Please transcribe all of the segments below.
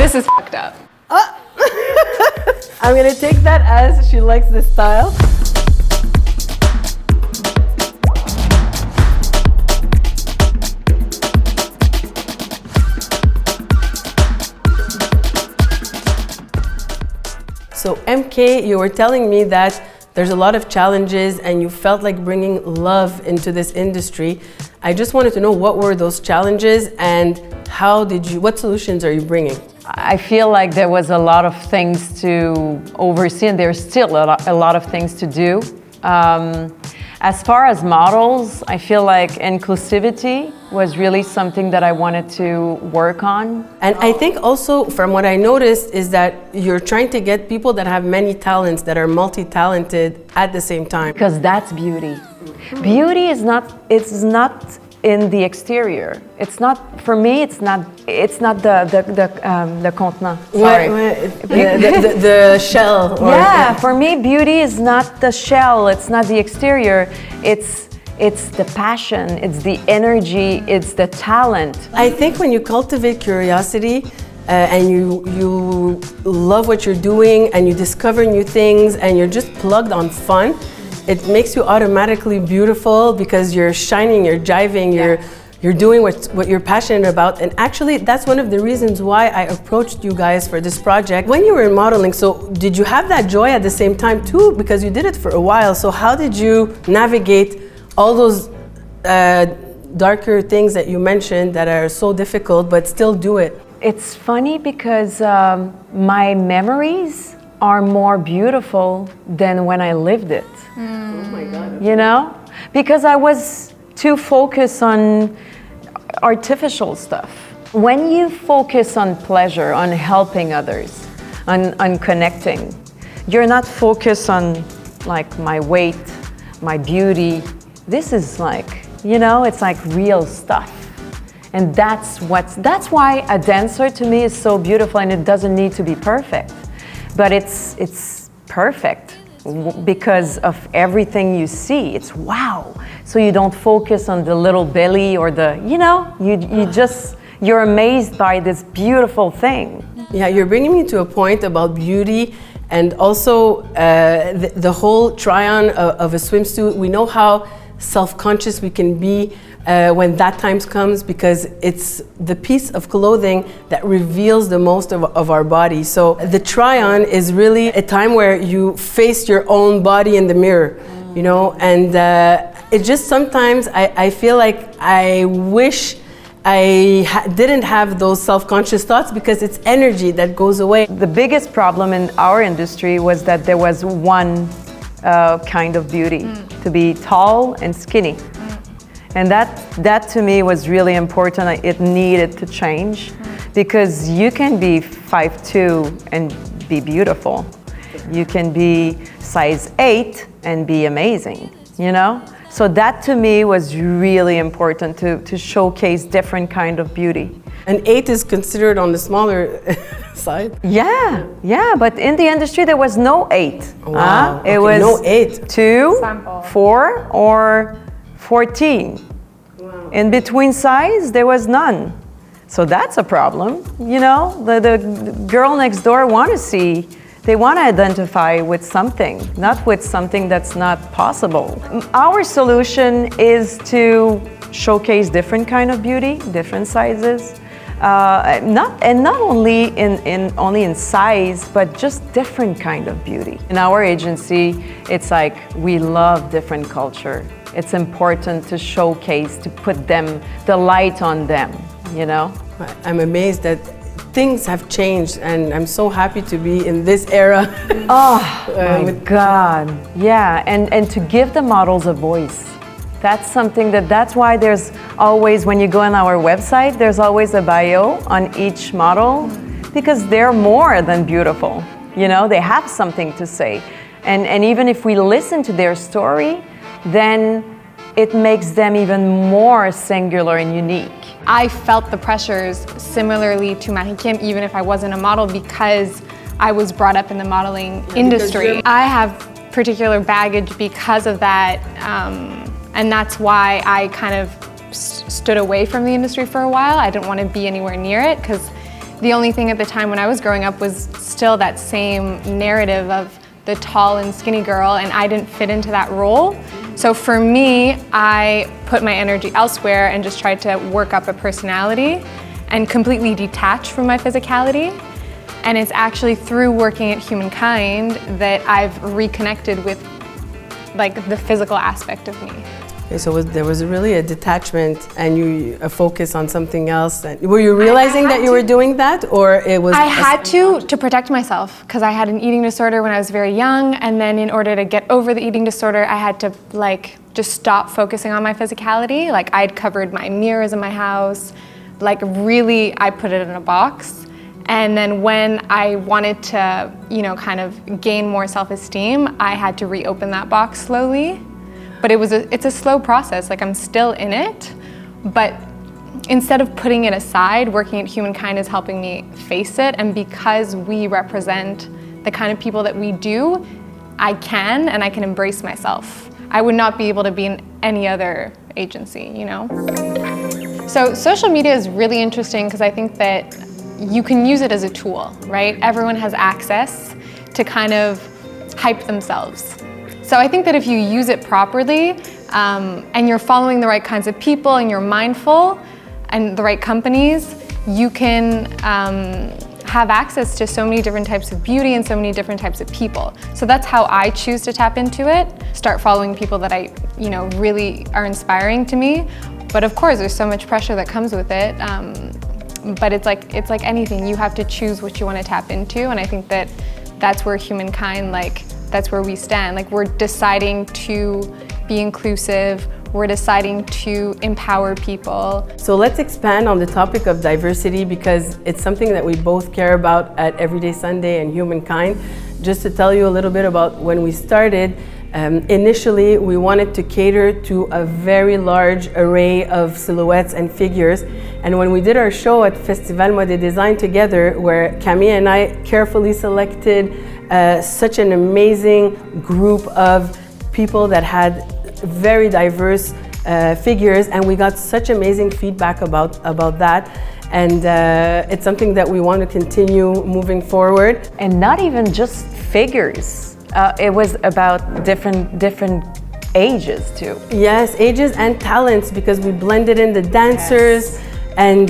This is fucked up. I'm gonna take that as she likes this style. So MK, you were telling me that there's a lot of challenges and you felt like bringing love into this industry. I just wanted to know, what were those challenges and what solutions are you bringing? I feel like there was a lot of things to oversee, and there's still a lot of things to do. As far as models, I feel like inclusivity was really something that I wanted to work on. And I think also, from what I noticed, is that you're trying to get people that have many talents, that are multi-talented at the same time. Because that's beauty. Beauty is not in the exterior. It's not, for me, it's not the contenant. Sorry. The shell. Yeah, for me, beauty is not the shell, it's not the exterior, it's the passion, it's the energy, it's the talent. I think when you cultivate curiosity and you love what you're doing and you discover new things and you're just plugged on fun, it makes you automatically beautiful because you're shining, you're jiving, you're doing what you're passionate about. And actually, that's one of the reasons why I approached you guys for this project. When you were in modeling, so did you have that joy at the same time too? Because you did it for a while. So how did you navigate all those darker things that you mentioned that are so difficult, but still do it? It's funny because my memories are more beautiful than when I lived it. Oh my God. You know? Because I was too focused on artificial stuff. When you focus on pleasure, on helping others, on connecting, you're not focused on like my weight, my beauty. This is like, you know, it's like real stuff. And that's why a dancer to me is so beautiful, and it doesn't need to be perfect. But it's perfect because of everything you see. It's wow. So you don't focus on the little belly or the, you know, you're amazed by this beautiful thing. Yeah, you're bringing me to a point about beauty and also the whole try-on of a swimsuit. We know how self-conscious we can be when that time comes, because it's the piece of clothing that reveals the most of our body. So the try-on is really a time where you face your own body in the mirror, you know, and it just sometimes I feel like I wish I didn't have those self-conscious thoughts, because it's energy that goes away. The biggest problem in our industry was that there was one kind of beauty, to be tall and skinny. And that to me was really important. It needed to change, because you can be 5'2" and be beautiful. You can be size 8 and be amazing, you know? So that to me was really important, to showcase different kind of beauty. And 8 is considered on the smaller side? Yeah, but in the industry there was no 8. Wow. It was no 8. 2, Sample. 4, or 14. Wow. In between size, there was none. So that's a problem, you know? The girl next door they want to identify with something, not with something that's not possible. Our solution is to showcase different kind of beauty, different sizes, not only in size, but just different kind of beauty. In our agency, it's like we love different culture. It's important to showcase, to put the light on them, you know? I'm amazed that things have changed, and I'm so happy to be in this era. Oh my God, yeah, and to give the models a voice. That's something that's why there's always, when you go on our website, there's always a bio on each model, because they're more than beautiful, you know, they have something to say. And even if we listen to their story, then it makes them even more singular and unique. I felt the pressures similarly to Marikym, even if I wasn't a model, because I was brought up in the modeling industry. I have particular baggage because of that, and that's why I kind of stood away from the industry for a while. I didn't want to be anywhere near it, because The only thing at the time when I was growing up was still that same narrative of the tall and skinny girl, and I didn't fit into that role. So for me, I put my energy elsewhere and just tried to work up a personality and completely detach from my physicality. And it's actually through working at Humankind that I've reconnected with like the physical aspect of me. Okay, so there was really a detachment and a focus on something else. Were you realizing that you were doing that, or it was? I had to protect myself because I had an eating disorder when I was very young, and then in order to get over the eating disorder, I had to like just stop focusing on my physicality. Like I'd covered my mirrors in my house, like really I put it in a box. And then when I wanted to, you know, kind of gain more self-esteem, I had to reopen that box slowly. But it's a slow process, like I'm still in it, but instead of putting it aside, working at Humankind is helping me face it, and because we represent the kind of people that we do, I can embrace myself. I would not be able to be in any other agency, you know? So social media is really interesting because I think that you can use it as a tool, right? Everyone has access to kind of hype themselves. So I think that if you use it properly and you're following the right kinds of people and you're mindful and the right companies, you can have access to so many different types of beauty and so many different types of people. So that's how I choose to tap into it. Start following people that I, you know, really are inspiring to me. But of course, there's so much pressure that comes with it. But it's like anything. You have to choose what you want to tap into, and I think that that's where Humankind, like, that's where we stand. Like, we're deciding to be inclusive. We're deciding to empower people. So let's expand on the topic of diversity because it's something that we both care about at Everyday Sunday and Humankind. Just to tell you a little bit about when we started, initially we wanted to cater to a very large array of silhouettes and figures. And when we did our show at Festival Mode Design together, where Camille and I carefully selected such an amazing group of people that had very diverse figures, and we got such amazing feedback about that. And it's something that we want to continue moving forward. And not even just figures. It was about different ages too. Yes, ages and talents, because we blended in the dancers. Yes. And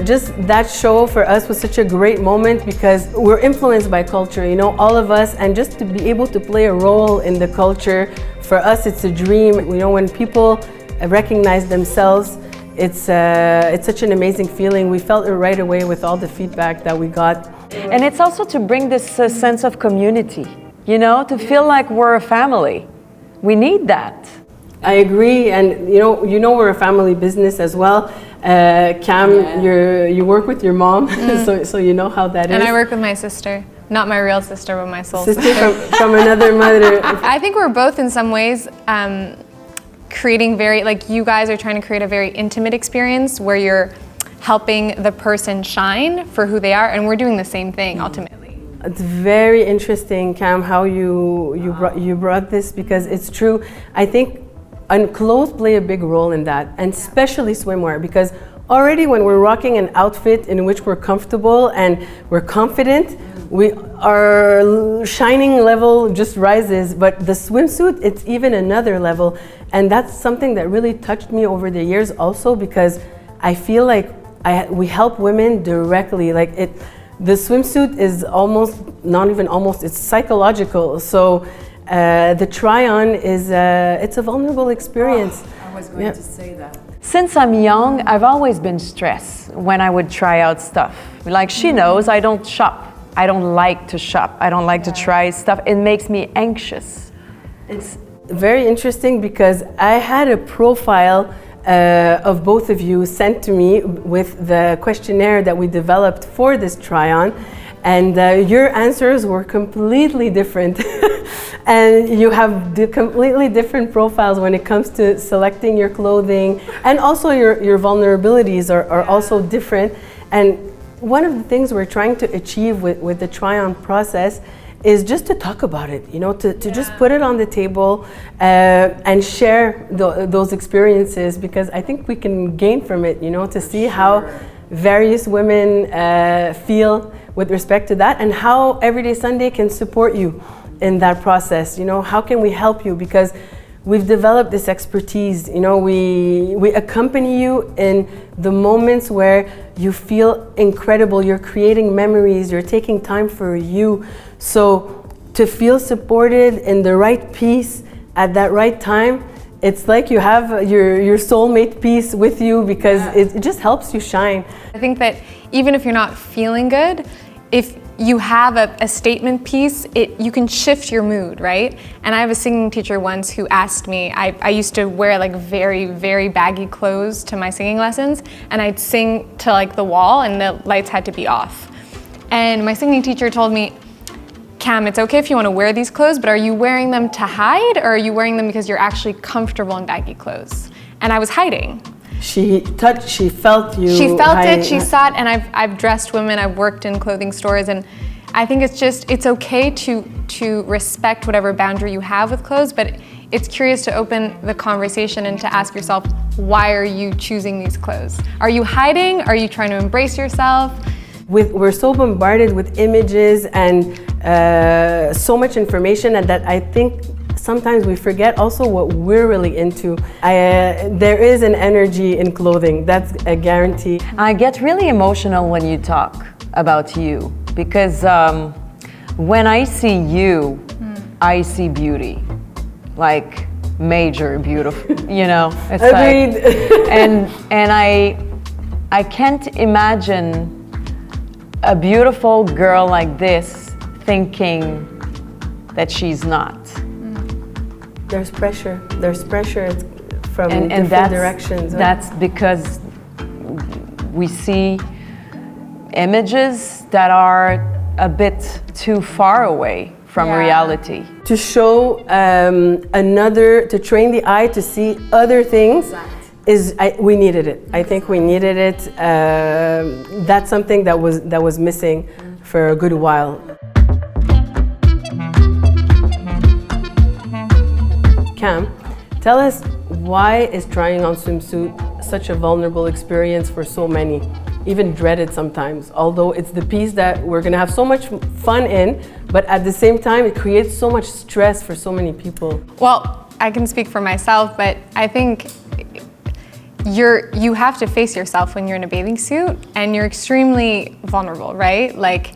just that show for us was such a great moment because we're influenced by culture, you know, all of us, and just to be able to play a role in the culture, for us it's a dream. You know, when people recognize themselves, it's such an amazing feeling. We felt it right away with all the feedback that we got. And it's also to bring this sense of community, you know, to feel like we're a family. We need that. I agree, and you know we're a family business as well. Cam, yeah. You work with your mom, so you know how that is. And I work with my sister, not my real sister, but my soul sister. From another mother. I think we're both in some ways creating you guys are trying to create a very intimate experience where you're helping the person shine for who they are, and we're doing the same thing ultimately. It's very interesting, Cam, how you brought this, because it's true. I think clothes play a big role in that, and especially swimwear, because already when we're rocking an outfit in which we're comfortable and we're confident, our shining level just rises. But the swimsuit, it's even another level, and that's something that really touched me over the years also, because I feel like we help women directly. Like the swimsuit is it's psychological. So the try-on is it's a vulnerable experience. Oh, I was going to say that. Since I'm young, I've always been stressed when I would try out stuff. Like she knows, I don't shop. I don't like to shop. I don't like to try stuff. It makes me anxious. It's very interesting because I had a profile of both of you sent to me with the questionnaire that we developed for this try-on. And your answers were completely different. And you have completely different profiles when it comes to selecting your clothing, and also your vulnerabilities are also different. And one of the things we're trying to achieve with the try-on process is just to talk about it, you know, to just put it on the table and share those experiences, because I think we can gain from it, you know, to see how various women feel with respect to that, and how Everyday Sunday can support you in that process. You know, how can we help you? Because we've developed this expertise. You know, we accompany you in the moments where you feel incredible. You're creating memories. You're taking time for you. So to feel supported in the right piece at that right time, it's like you have your soulmate piece with you, because it just helps you shine. I think that even if you're not feeling good, if you have a statement piece, you can shift your mood, right? And I have a singing teacher once who asked me, I used to wear like very, very baggy clothes to my singing lessons, and I'd sing to like the wall and the lights had to be off. And my singing teacher told me, Cam, it's okay if you want to wear these clothes, but are you wearing them to hide, or are you wearing them because you're actually comfortable in baggy clothes? And I was hiding. She felt you. She felt it, she saw it, and I've dressed women, I've worked in clothing stores, and I think it's okay to respect whatever boundary you have with clothes, but it's curious to open the conversation and to ask yourself, why are you choosing these clothes? Are you hiding? Are you trying to embrace yourself? We're so bombarded with images and so much information, and that I think sometimes we forget also what we're really into. There is an energy in clothing, that's a guarantee. I get really emotional when you talk about you, because when I see you, I see beauty, like major beautiful, you know. It's Agreed. Like, and I can't imagine a beautiful girl like this thinking that she's not. There's pressure from and different directions. That's because we see images that are a bit too far away from reality. To show to train the eye to see other things, we needed it. I think we needed it. That's something that was missing for a good while. Cam, tell us, why is trying on swimsuit such a vulnerable experience for so many, even dreaded sometimes, although it's the piece that we're gonna have so much fun in, but at the same time it creates so much stress for so many people? Well, I can speak for myself, but I think you have to face yourself when you're in a bathing suit, and you're extremely vulnerable, right? Like,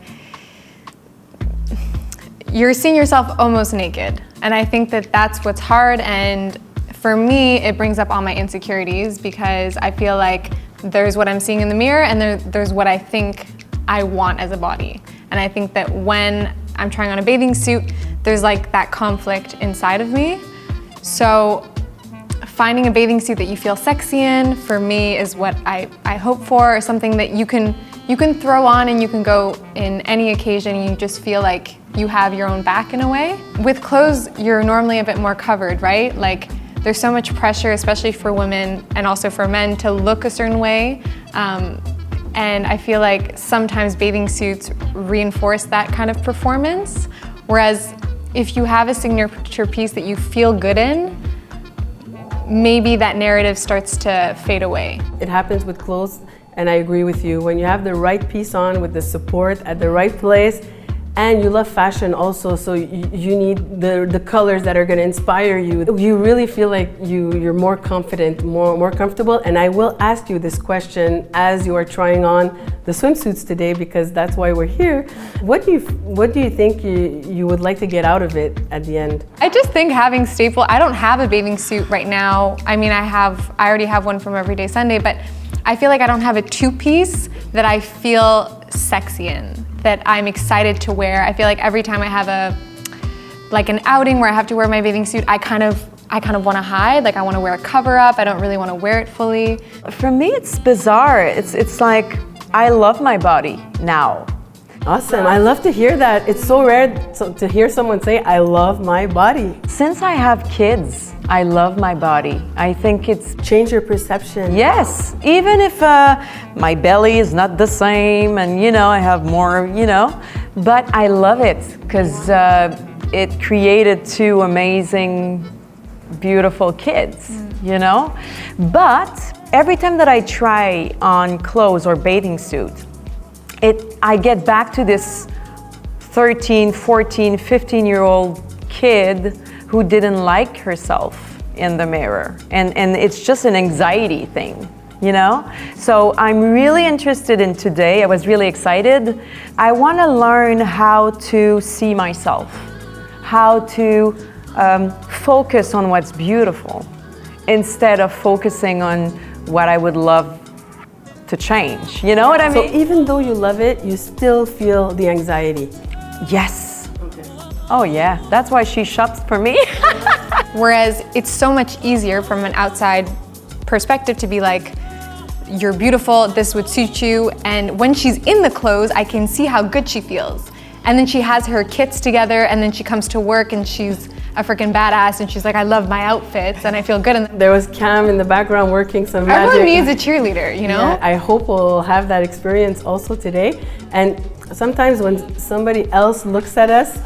you're seeing yourself almost naked. And I think that that's what's hard, and for me, it brings up all my insecurities, because I feel like there's what I'm seeing in the mirror, and there's what I think I want as a body. And I think that when I'm trying on a bathing suit, there's like that conflict inside of me. So finding a bathing suit that you feel sexy in, for me, is what I hope for, or something that you can throw on and you can go in any occasion, and you just feel like you have your own back in a way. With clothes, you're normally a bit more covered, right? Like, there's so much pressure, especially for women and also for men, to look a certain way. And I feel like sometimes bathing suits reinforce that kind of performance. Whereas if you have a signature piece that you feel good in, maybe that narrative starts to fade away. It happens with clothes, and I agree with you. When you have the right piece on with the support at the right place, and you love fashion also, so you need the colors that are going to inspire you. You really feel like you're more confident, more comfortable. And I will ask you this question as you are trying on the swimsuits today, because that's why we're here. What do you think you would like to get out of it at the end? I just think having staple. I don't have a bathing suit right now. I mean, I already have one from Everyday Sunday, but I feel like I don't have a two-piece that I feel sexy in, that I'm excited to wear. I feel like every time I have an outing where I have to wear my bathing suit, I kind of want to hide. Like, I want to wear a cover up. I don't really want to wear it fully. For me, it's bizarre. It's like, I love my body now. Awesome, I love to hear that. It's so rare to hear someone say, I love my body. Since I have kids, I love my body. I think it's... Change your perception. Yes, even if my belly is not the same and, I have more, but I love it because it created two amazing, beautiful kids, But every time that I try on clothes or bathing suit, I get back to this 13, 14, 15-year-old kid who didn't like herself in the mirror. And it's just an anxiety thing, you know? So I'm really interested in today. I was really excited. I want to learn how to see myself, how to focus on what's beautiful instead of focusing on what I would love to change. You know what I mean? So even though you love it, you still feel the anxiety? Yes. Oh yeah, that's why she shops for me. Whereas it's so much easier from an outside perspective to be like, you're beautiful, this would suit you, and when she's in the clothes, I can see how good she feels. And then she has her kits together, and then she comes to work and she's a freaking badass, and she's like, I love my outfits and I feel good. And there was Cam in the background working some magic. Everyone needs a cheerleader, you know? Yeah, I hope we'll have that experience also today. And sometimes when somebody else looks at us,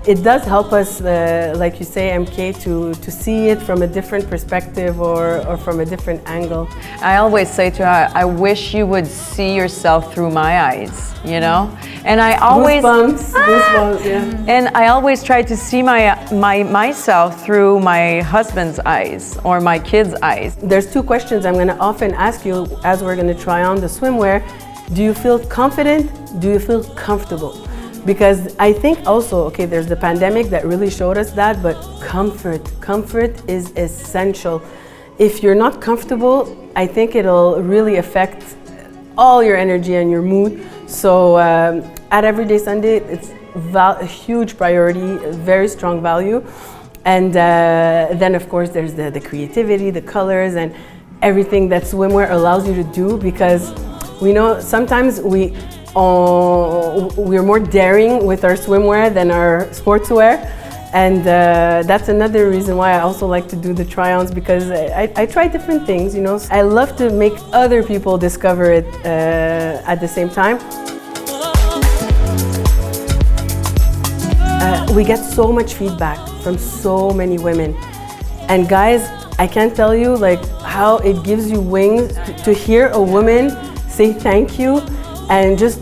it does help us, like you say, MK, to see it from a different perspective or from a different angle. I always say to her, I wish you would see yourself through my eyes, you know? And I always... Goosebumps, yeah. And I always try to see myself through my husband's eyes or my kids' eyes. There's two questions I'm going to often ask you as we're going to try on the swimwear. Do you feel confident? Do you feel comfortable? Because I think also, okay, there's the pandemic that really showed us that, but comfort is essential. If you're not comfortable, I think it'll really affect all your energy and your mood. So at Everyday Sunday, it's a huge priority, a very strong value. And then of course there's the creativity, the colors, and everything that swimwear allows you to do, because we know sometimes we're more daring with our swimwear than our sportswear, and that's another reason why I also like to do the try-ons, because I try different things, you know. I love to make other people discover it at the same time. We get so much feedback from so many women, and guys, I can't tell you like how it gives you wings to hear a woman say thank you. And just,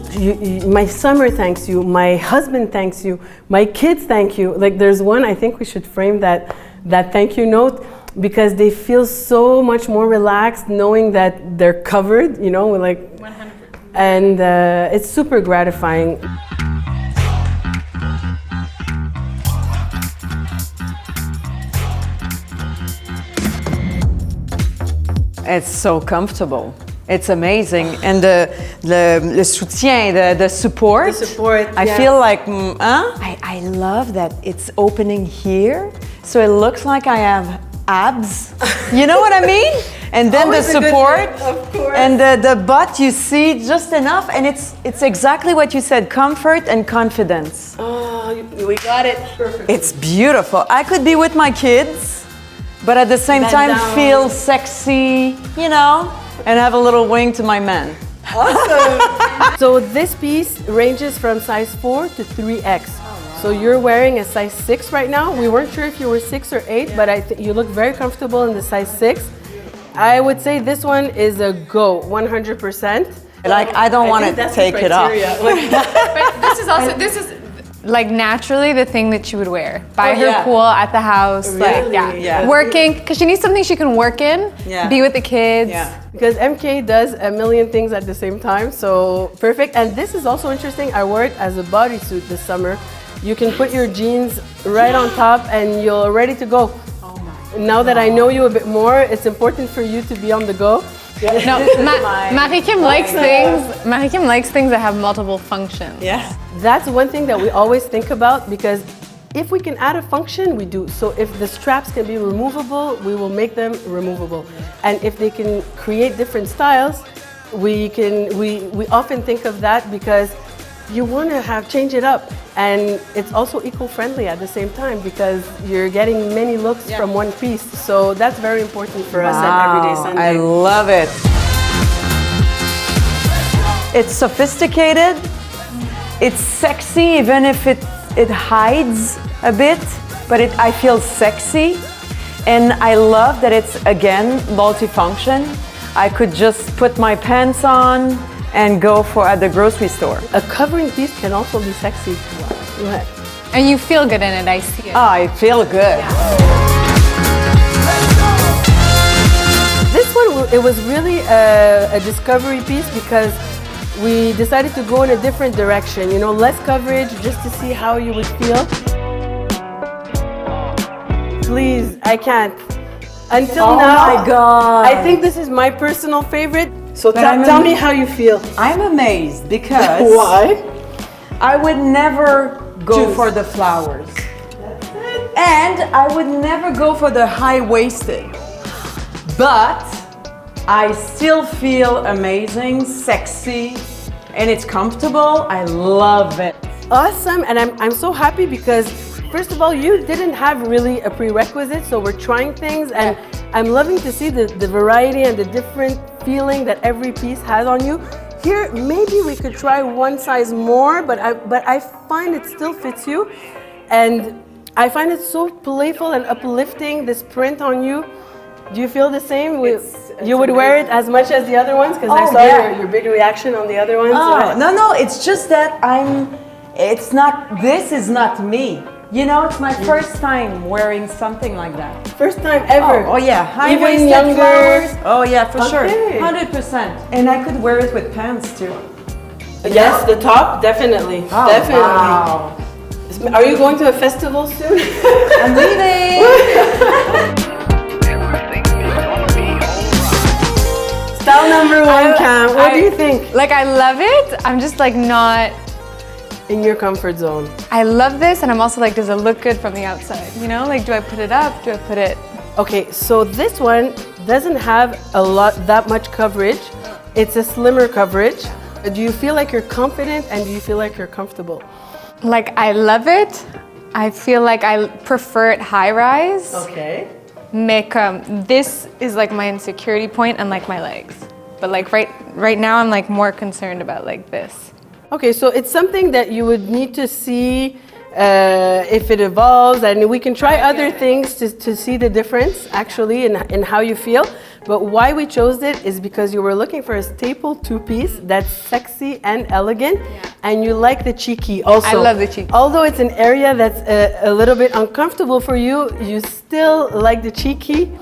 my summer thanks you, my husband thanks you, my kids thank you. Like there's one, I think we should frame that thank you note, because they feel so much more relaxed knowing that they're covered, you know, like, 100%. And it's super gratifying. It's so comfortable. It's amazing, and the soutien, the support. The support. I feel like, I love that it's opening here, so it looks like I have abs. You know what I mean? And then the support, of course. And the butt, you see just enough, and it's exactly what you said: comfort and confidence. Oh, we got it perfect. It's beautiful. I could be with my kids, but at the same time feel sexy, you know. And have a little wing to my men. Awesome! So this piece ranges from size 4 to 3X. Oh, wow. So you're wearing a size 6 right now. We weren't sure if you were 6 or 8, but you look very comfortable in the size 6. I would say this one is a go, 100%. Like, I don't want to take it off. But this is like naturally the thing that she would wear by her pool, at the house, really? Working, because she needs something she can work in, be with the kids. Yeah. Because MK does a million things at the same time, so perfect. And this is also interesting. I wore it as a bodysuit this summer. You can put your jeans right on top and you're ready to go. Oh my. Now that I know you a bit more, it's important for you to be on the go. Yeah. No, Marikym likes things. Marikym likes things that have multiple functions. Yeah. That's one thing that we always think about, because if we can add a function, we do. So if the straps can be removable, we will make them removable. And if they can create different styles, we often think of that, because you want to change it up, and it's also eco-friendly at the same time, because you're getting many looks from one piece. So that's very important for us at Everyday Sunday. I love it. It's sophisticated. It's sexy, even if it hides a bit, but I feel sexy. And I love that it's, again, multifunction. I could just put my pants on and go at the grocery store. A covering piece can also be sexy. Wow. And you feel good in it, I see it. Oh, I feel good. Yeah. This one, it was really a discovery piece because we decided to go in a different direction, you know, less coverage just to see how you would feel. Please, I can't. Until now, oh my God. I think this is my personal favorite. So tell me how you feel. I'm amazed because Why? I would never go for the flowers. And I would never go for the high-waisted. But I still feel amazing, sexy, and it's comfortable. I love it. Awesome, and I'm so happy because first of all, you didn't have really a prerequisite, so we're trying things, and I'm loving to see the variety and the different feeling that every piece has on you. Here, maybe we could try one size more, but I find it still fits you, and I find it so playful and uplifting, this print on you. Do you feel the same? You would wear it as much as the other ones? Because I saw your big reaction on the other ones. Oh, no, it's just that this is not me. You know, it's my first time wearing something like that. First time ever? Oh yeah, high-waisted younger flowers. Oh yeah, for sure, Okay. 100%. And I could wear it with pants too. Yes, the top, definitely. Oh, Definitely. wow. Are you going to a festival soon? I'm leaving! Style number one, Cam. What do you think? Like, I love it. I'm just like not... In your comfort zone. I love this, and I'm also like, does it look good from the outside? You know, like, do I put it up? Do I put it... Okay, so this one doesn't have that much coverage. It's a slimmer coverage. Do you feel like you're confident and do you feel like you're comfortable? Like, I love it. I feel like I prefer it high-rise. Okay. This is like my insecurity point and like my legs. But like right now, I'm like more concerned about like this. Okay, so it's something that you would need to see if it evolves, and we can try other things to see the difference actually in how you feel. But why we chose it is because you were looking for a staple two-piece that's sexy and elegant, and you like the cheeky also. I love the cheeky. Although it's an area that's a little bit uncomfortable for you, you still like the cheeky.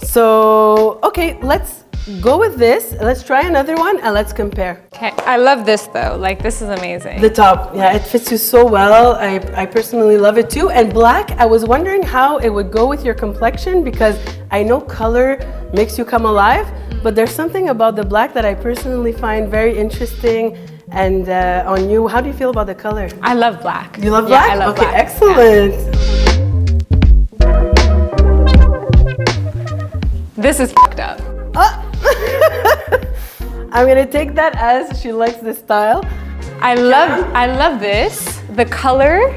So, okay, let's go with this. Let's try another one and let's compare. Okay, I love this though. Like, this is amazing. The top, yeah, it fits you so well. I personally love it too. And black, I was wondering how it would go with your complexion because I know color makes you come alive, but there's something about the black that I personally find very interesting. And on you, how do you feel about the color? I love black. You love black? Yeah, I love okay, black. excellent. Yeah. This is fucked up. I'm gonna take that as she likes this style. I love this. The color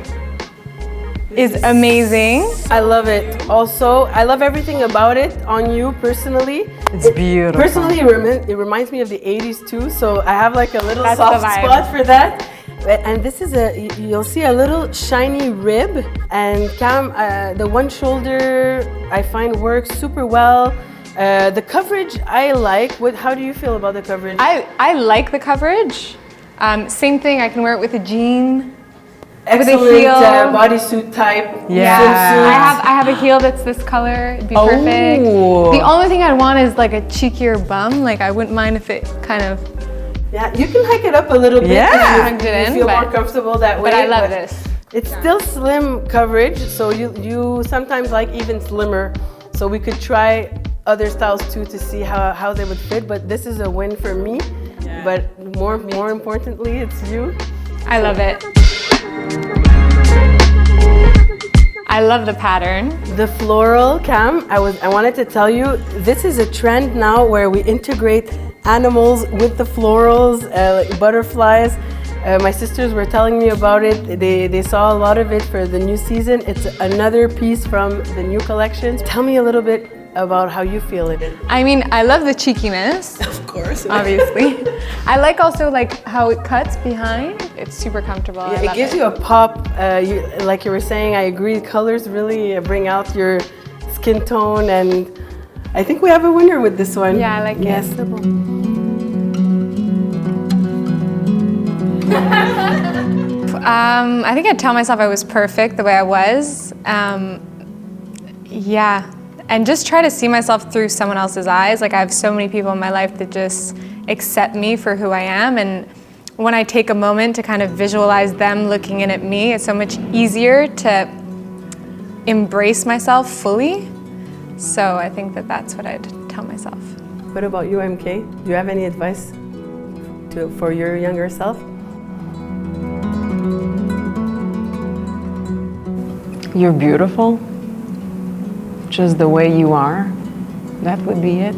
is amazing. I love it. Also, I love everything about it on you personally. It's beautiful. Personally, it reminds me of the 80s too, so I have like a little That's soft the vibe. spot for that. And this is you'll see a little shiny rib, and Cam, the one shoulder I find works super well. The coverage I like. How do you feel about the coverage? I like the coverage. Same thing, I can wear it with a jean. Excellent with a heel. Bodysuit type. Yeah. I have a heel that's this color. It'd be perfect. The only thing I'd want is like a cheekier bum. Like, I wouldn't mind if it kind of... Yeah, you can hike it up a little bit Yeah. if you feel more comfortable that way. But I love this. It's still slim coverage, so you sometimes like even slimmer. So we could try other styles too to see how they would fit, but this is a win for me. Yeah. But more importantly, it's you. I love it. I love the pattern. The floral, Cam, I wanted to tell you, this is a trend now where we integrate animals with the florals, like butterflies. My sisters were telling me about it. They saw a lot of it for the new season. It's another piece from the new collection. Tell me a little bit about how you feel it. I mean, I love the cheekiness. Of course. Obviously. I like also like how it cuts behind. It's super comfortable. Yeah, it gives you a pop. Like you were saying, I agree. Colors really bring out your skin tone, and I think we have a winner with this one. Yeah, I like it. Yes. I think I'd tell myself I was perfect the way I was. Yeah, and just try to see myself through someone else's eyes. Like I have so many people in my life that just accept me for who I am, and when I take a moment to kind of visualize them looking in at me, it's so much easier to embrace myself fully. So I think that that's what I'd tell myself. What about you, MK? Do you have any advice for your younger self? You're beautiful, just the way you are. That would be it.